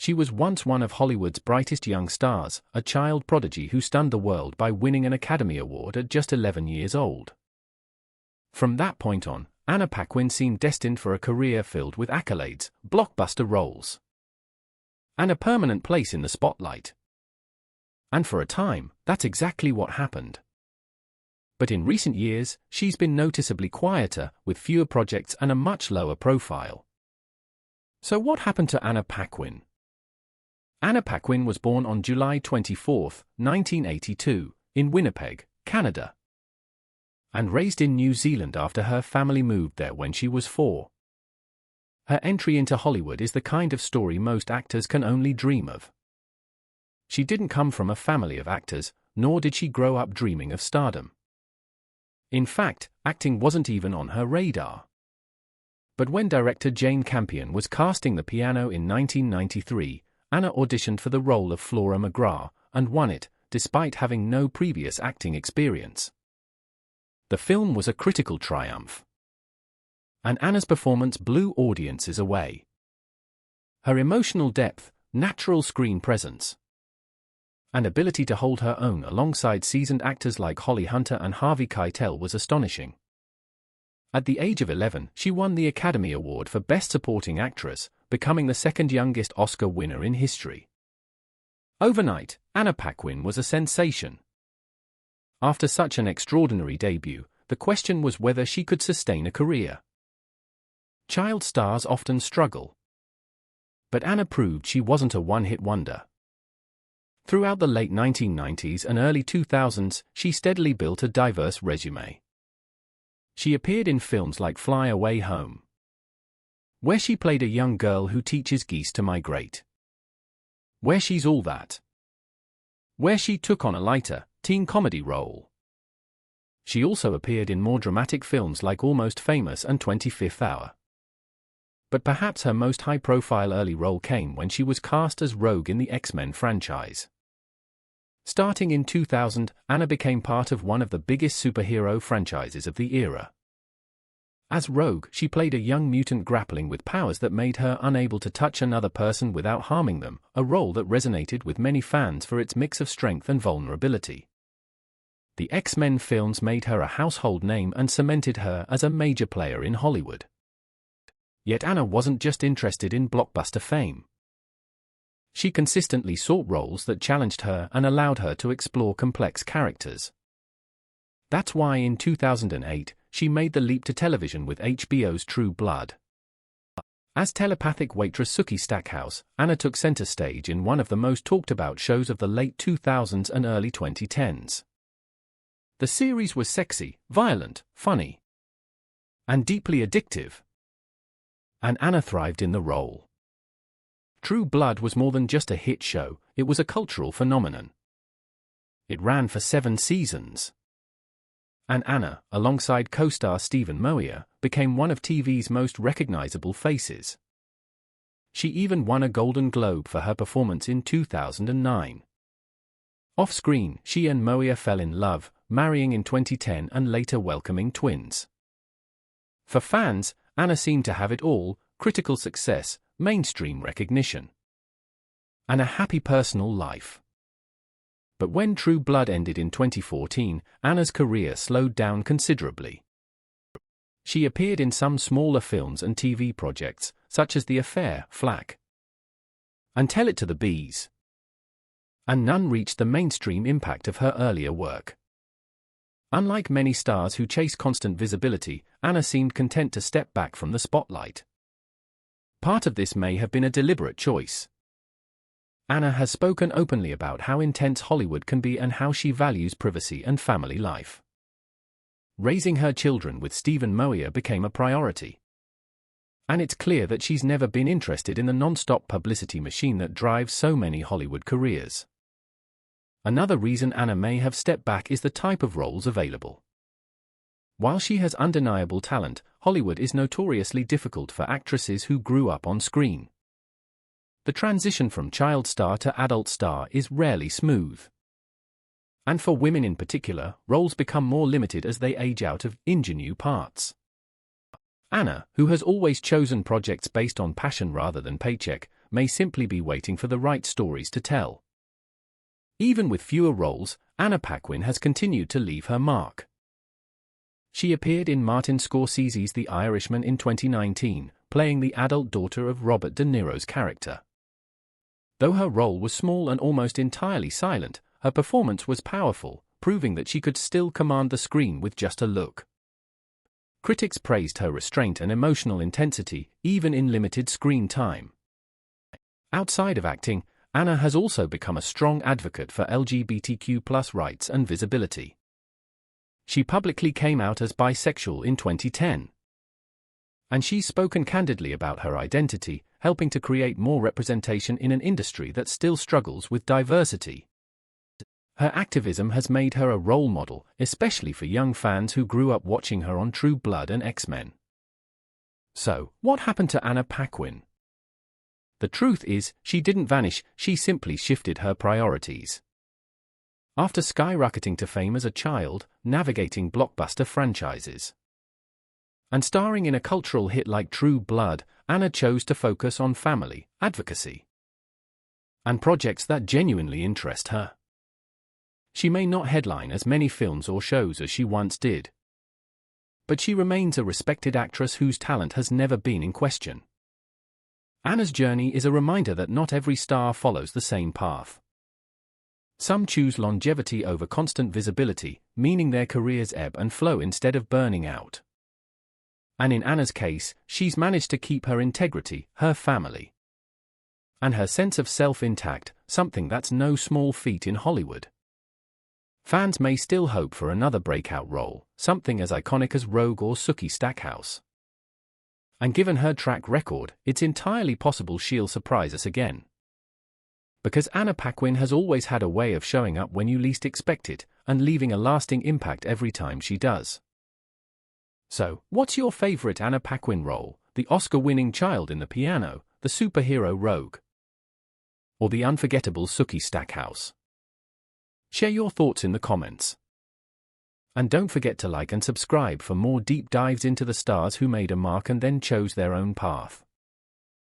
She was once one of Hollywood's brightest young stars, a child prodigy who stunned the world by winning an Academy Award at just 11 years old. From that point on, Anna Paquin seemed destined for a career filled with accolades, blockbuster roles, and a permanent place in the spotlight. And for a time, that's exactly what happened. But in recent years, she's been noticeably quieter, with fewer projects and a much lower profile. So what happened to Anna Paquin? Anna Paquin was born on July 24, 1982, in Winnipeg, Canada, and raised in New Zealand after her family moved there when she was 4. Her entry into Hollywood is the kind of story most actors can only dream of. She didn't come from a family of actors, nor did she grow up dreaming of stardom. In fact, acting wasn't even on her radar. But when director Jane Campion was casting The Piano in 1993, Anna auditioned for the role of Flora McGrath, and won it, despite having no previous acting experience. The film was a critical triumph, and Anna's performance blew audiences away. Her emotional depth, natural screen presence, and ability to hold her own alongside seasoned actors like Holly Hunter and Harvey Keitel was astonishing. At the age of 11, she won the Academy Award for Best Supporting Actress, becoming the second youngest Oscar winner in history. Overnight, Anna Paquin was a sensation. After such an extraordinary debut, the question was whether she could sustain a career. Child stars often struggle, but Anna proved she wasn't a one-hit wonder. Throughout the late 1990s and early 2000s, she steadily built a diverse resume. She appeared in films like Fly Away Home, where she played a young girl who teaches geese to migrate, Where She's All That, where she took on a lighter, teen comedy role. She also appeared in more dramatic films like Almost Famous and 25th Hour. But perhaps her most high-profile early role came when she was cast as Rogue in the X-Men franchise. Starting in 2000, Anna became part of one of the biggest superhero franchises of the era. As Rogue, she played a young mutant grappling with powers that made her unable to touch another person without harming them, a role that resonated with many fans for its mix of strength and vulnerability. The X-Men films made her a household name and cemented her as a major player in Hollywood. Yet Anna wasn't just interested in blockbuster fame. She consistently sought roles that challenged her and allowed her to explore complex characters. That's why in 2008, she made the leap to television with HBO's True Blood. As telepathic waitress Sookie Stackhouse, Anna took center stage in one of the most talked-about shows of the late 2000s and early 2010s. The series was sexy, violent, funny, and deeply addictive, and Anna thrived in the role. True Blood was more than just a hit show, it was a cultural phenomenon. It ran for 7 seasons. And Anna, alongside co-star Stephen Moyer, became one of TV's most recognizable faces. She even won a Golden Globe for her performance in 2009. Off-screen, she and Moyer fell in love, marrying in 2010 and later welcoming twins. For fans, Anna seemed to have it all: critical success, mainstream recognition, and a happy personal life. But when True Blood ended in 2014, Anna's career slowed down considerably. She appeared in some smaller films and TV projects, such as The Affair, Flack, and Tell It to the Bees, and none reached the mainstream impact of her earlier work. Unlike many stars who chase constant visibility, Anna seemed content to step back from the spotlight. Part of this may have been a deliberate choice. Anna has spoken openly about how intense Hollywood can be and how she values privacy and family life. Raising her children with Stephen Moyer became a priority. And it's clear that she's never been interested in the non-stop publicity machine that drives so many Hollywood careers. Another reason Anna may have stepped back is the type of roles available. While she has undeniable talent, Hollywood is notoriously difficult for actresses who grew up on screen. The transition from child star to adult star is rarely smooth. And for women in particular, roles become more limited as they age out of ingenue parts. Anna, who has always chosen projects based on passion rather than paycheck, may simply be waiting for the right stories to tell. Even with fewer roles, Anna Paquin has continued to leave her mark. She appeared in Martin Scorsese's The Irishman in 2019, playing the adult daughter of Robert De Niro's character. Though her role was small and almost entirely silent, her performance was powerful, proving that she could still command the screen with just a look. Critics praised her restraint and emotional intensity, even in limited screen time. Outside of acting, Anna has also become a strong advocate for LGBTQ+ rights and visibility. She publicly came out as bisexual in 2010. And she's spoken candidly about her identity, helping to create more representation in an industry that still struggles with diversity. Her activism has made her a role model, especially for young fans who grew up watching her on True Blood and X-Men. So, what happened to Anna Paquin? The truth is, she didn't vanish, she simply shifted her priorities. After skyrocketing to fame as a child, navigating blockbuster franchises, and starring in a cultural hit like True Blood, Anna chose to focus on family, advocacy, and projects that genuinely interest her. She may not headline as many films or shows as she once did, but she remains a respected actress whose talent has never been in question. Anna's journey is a reminder that not every star follows the same path. Some choose longevity over constant visibility, meaning their careers ebb and flow instead of burning out. And in Anna's case, she's managed to keep her integrity, her family, and her sense of self intact, something that's no small feat in Hollywood. Fans may still hope for another breakout role, something as iconic as Rogue or Sookie Stackhouse. And given her track record, it's entirely possible she'll surprise us again. Because Anna Paquin has always had a way of showing up when you least expect it, and leaving a lasting impact every time she does. So, what's your favorite Anna Paquin role? The Oscar-winning child in The Piano, the superhero Rogue, or the unforgettable Sookie Stackhouse? Share your thoughts in the comments. And don't forget to like and subscribe for more deep dives into the stars who made a mark and then chose their own path.